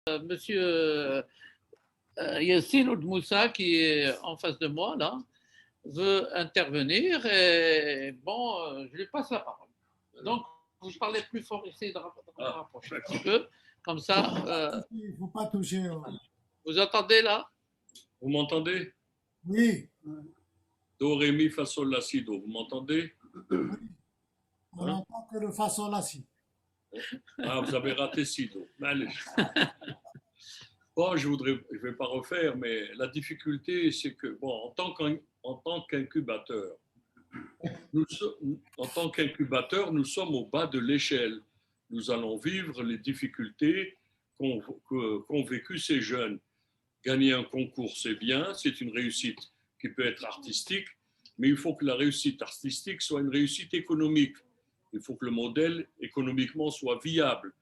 Monsieur Yassine Oud Moussa, qui est en face de moi, là, veut intervenir. Et bon, je lui passe la parole. Donc, vous parlez plus fort, essayez de rapprocher un petit peu. Comme ça, Il ne faut pas toucher. vous entendez là? Vous m'entendez? Oui, Do, ré, mi, fa, sol, la, si, do. Vous m'entendez? oui, on Hein? n'entend que le fa sol la si. Ah, vous avez raté si, do. Allez. Bon, je ne vais pas refaire, mais la difficulté, c'est que, bon, en tant qu'incubateur, nous sommes au bas de l'échelle. Nous allons vivre les difficultés qu'ont vécu ces jeunes. Gagner un concours, c'est bien, c'est une réussite qui peut être artistique, mais il faut que la réussite artistique soit une réussite économique. Il faut que le modèle économiquement soit viable,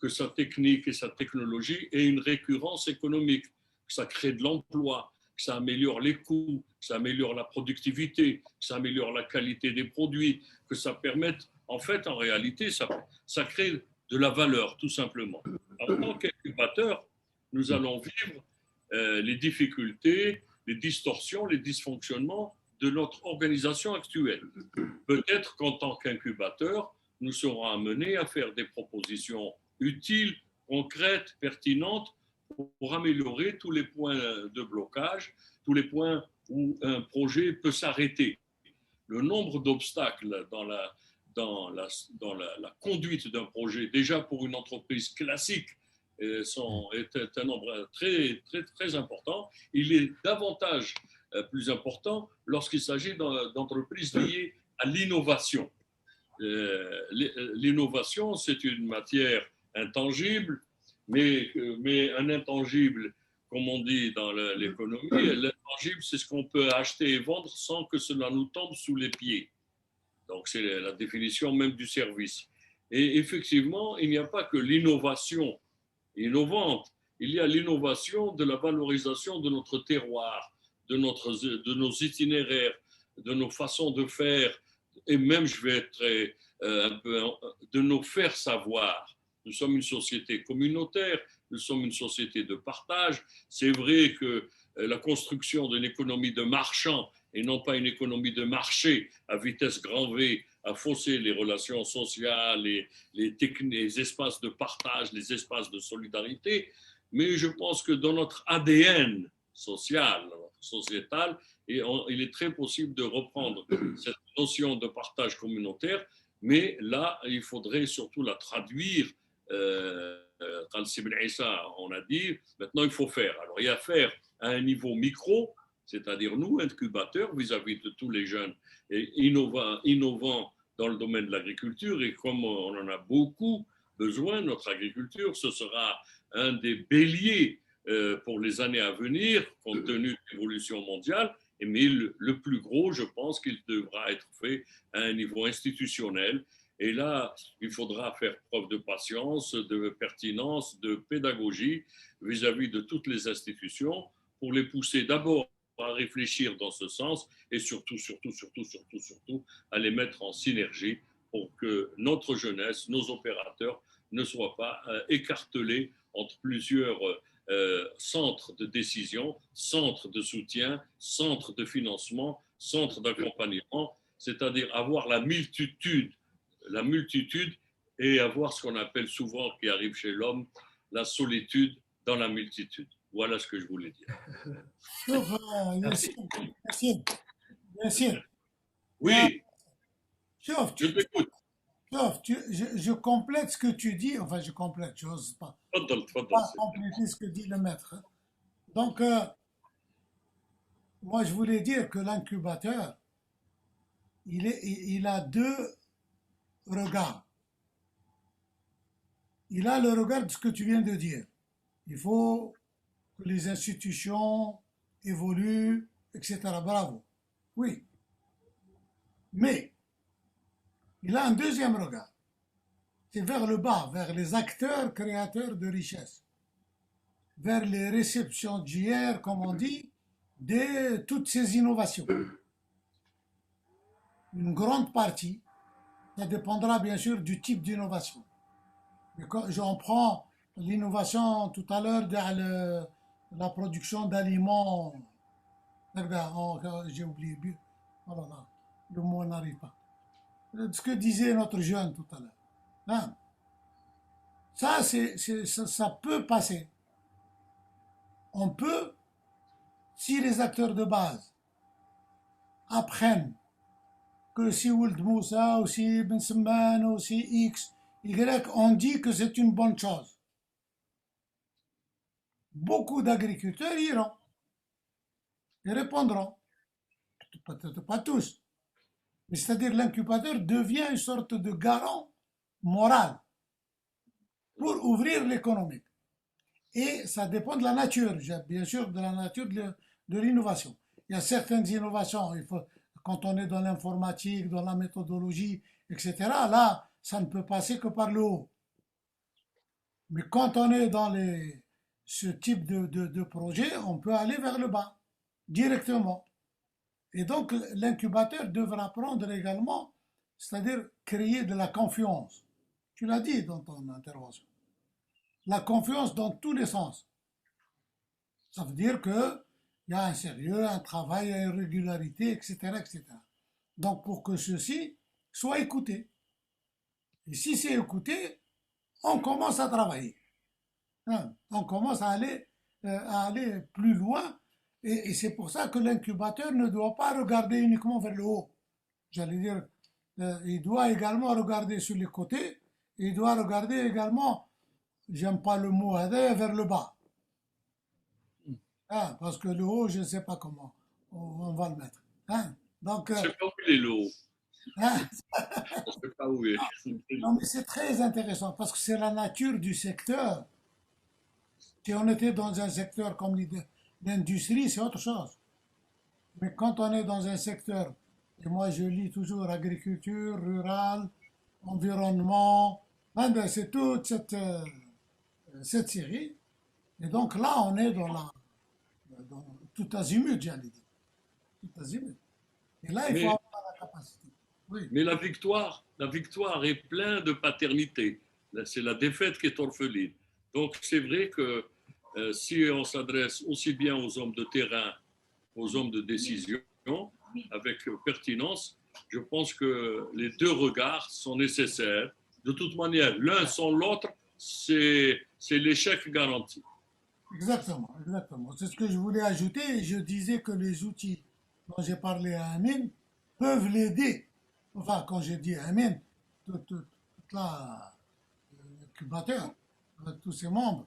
que sa technique et sa technologie aient une récurrence économique, que ça crée de l'emploi, que ça améliore les coûts, que ça améliore la productivité, que ça améliore la qualité des produits, que ça permette, en fait, en réalité, ça crée de la valeur, tout simplement. En tant qu'incubateur, nous allons vivre les difficultés, les distorsions, les dysfonctionnements de notre organisation actuelle. Peut-être qu'en tant qu'incubateur, nous serons amenés à faire des propositions utiles, concrètes, pertinentes pour améliorer tous les points de blocage, tous les points où un projet peut s'arrêter. Le nombre d'obstacles dans la conduite d'un projet, déjà pour une entreprise classique, est un nombre très, très, très important. Il est davantage plus important lorsqu'il s'agit d'entreprises liées à l'innovation. L'innovation, c'est une matière intangible, mais un intangible, comme on dit dans l'économie, l'intangible, c'est ce qu'on peut acheter et vendre sans que cela nous tombe sous les pieds. Donc, c'est la définition même du service. Et effectivement, il n'y a pas que l'innovation innovante, il y a l'innovation de la valorisation de notre terroir, de nos itinéraires, de nos façons de faire, et même, je vais être un peu, de nos faire savoir. Nous sommes une société communautaire, nous sommes une société de partage. C'est vrai que la construction d'une économie de marchands et non pas une économie de marché à vitesse grand V a faussé les relations sociales, les espaces de partage, les espaces de solidarité. Mais je pense que dans notre ADN social, sociétal, il est très possible de reprendre cette notion de partage communautaire, mais là, il faudrait surtout la traduire. On a dit, maintenant il faut faire. Alors il y a faire à un niveau micro, c'est-à-dire nous, incubateurs, vis-à-vis de tous les jeunes et innovants dans le domaine de l'agriculture. Et comme on en a beaucoup besoin, notre agriculture, ce sera un des béliers pour les années à venir, compte tenu de l'évolution mondiale. Mais le plus gros, je pense qu'il devra être fait à un niveau institutionnel. Et là, il faudra faire preuve de patience, de pertinence, de pédagogie vis-à-vis de toutes les institutions pour les pousser d'abord à réfléchir dans ce sens et surtout, à les mettre en synergie pour que notre jeunesse, nos opérateurs ne soient pas écartelés entre plusieurs centres de décision, centres de soutien, centres de financement, centres d'accompagnement, c'est-à-dire avoir la multitude et avoir ce qu'on appelle souvent, qui arrive chez l'homme, la solitude dans la multitude. Voilà ce que je voulais dire. Sauf, Yassine, Oui, sauf, je t'écoute. je complète ce que tu dis, enfin je complète, je n'ose pas compléter ce que dit le maître. Donc, moi je voulais dire que l'incubateur, il a deux regards. Il a le regard de ce que tu viens de dire. Il faut que les institutions évoluent, etc. Bravo. Oui. Mais il a un deuxième regard. C'est vers le bas, vers les acteurs créateurs de richesse, vers les réceptionnaires, comme on dit, de toutes ces innovations. Une grande partie, ça dépendra bien sûr du type d'innovation. Mais quand j'en prends l'innovation tout à l'heure dans la production d'aliments. J'ai oublié. Oh là là, le mot n'arrive pas. Ce que disait notre jeune tout à l'heure. Hein. Ça, ça peut passer. On peut, si les acteurs de base apprennent que si Ould Moussa, ou si Ben Semman, ou si X, Y, on dit que c'est une bonne chose. Beaucoup d'agriculteurs iront et répondront. Peut-être pas tous. Mais c'est-à-dire l'incubateur devient une sorte de garant moral pour ouvrir l'économie. Et ça dépend de la nature, bien sûr, de la nature de l'innovation. Il y a certaines innovations, quand on est dans l'informatique, dans la méthodologie, etc., là, ça ne peut passer que par le haut. Mais quand on est dans ce type de projet, on peut aller vers le bas, directement. Et donc, l'incubateur devra prendre également, c'est-à-dire créer de la confiance. Tu l'as dit dans ton intervention. La confiance dans tous les sens. Ça veut dire qu'il y a un sérieux, un travail, une régularité, etc., etc. Donc, pour que ceci soit écouté. Et si c'est écouté, on commence à travailler. Hein, on commence à aller plus loin. Et c'est pour ça que l'incubateur ne doit pas regarder uniquement vers le haut. J'allais dire, il doit également regarder sur les côtés. Il doit regarder également, j'aime pas le mot vers le bas. Hein, parce que le haut, je ne sais pas comment on va le mettre. Hein, donc, Je ne sais pas où il est l'eau. hein, Je ne sais pas où il est. non, mais c'est très intéressant parce que c'est la nature du secteur. Si on était dans un secteur comme l'industrie, c'est autre chose. Mais quand on est dans un secteur, et moi je lis toujours agriculture, rural, environnement, hein, ben c'est toute cette série. Et donc là, on est dans tout azimut, j'allais dire. Tout azimut. Et là, il faut Mais, avoir la capacité. Oui, mais la victoire est pleine de paternité. C'est la défaite qui est orpheline. Donc c'est vrai que si on s'adresse aussi bien aux hommes de terrain, aux hommes de décision, avec pertinence, je pense que les deux regards sont nécessaires. De toute manière, l'un sans l'autre, c'est l'échec garanti. exactement, exactement. C'est ce que je voulais ajouter. Je disais que les outils dont j'ai parlé à Amin peuvent l'aider. Enfin, quand j'ai dit Amin, toute la l'incubateur, tous ses membres,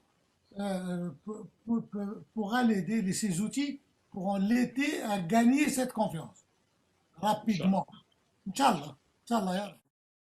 pourra l'aider, ces outils pourront l'aider à gagner cette confiance rapidement. Inch'Allah. Inch'Allah.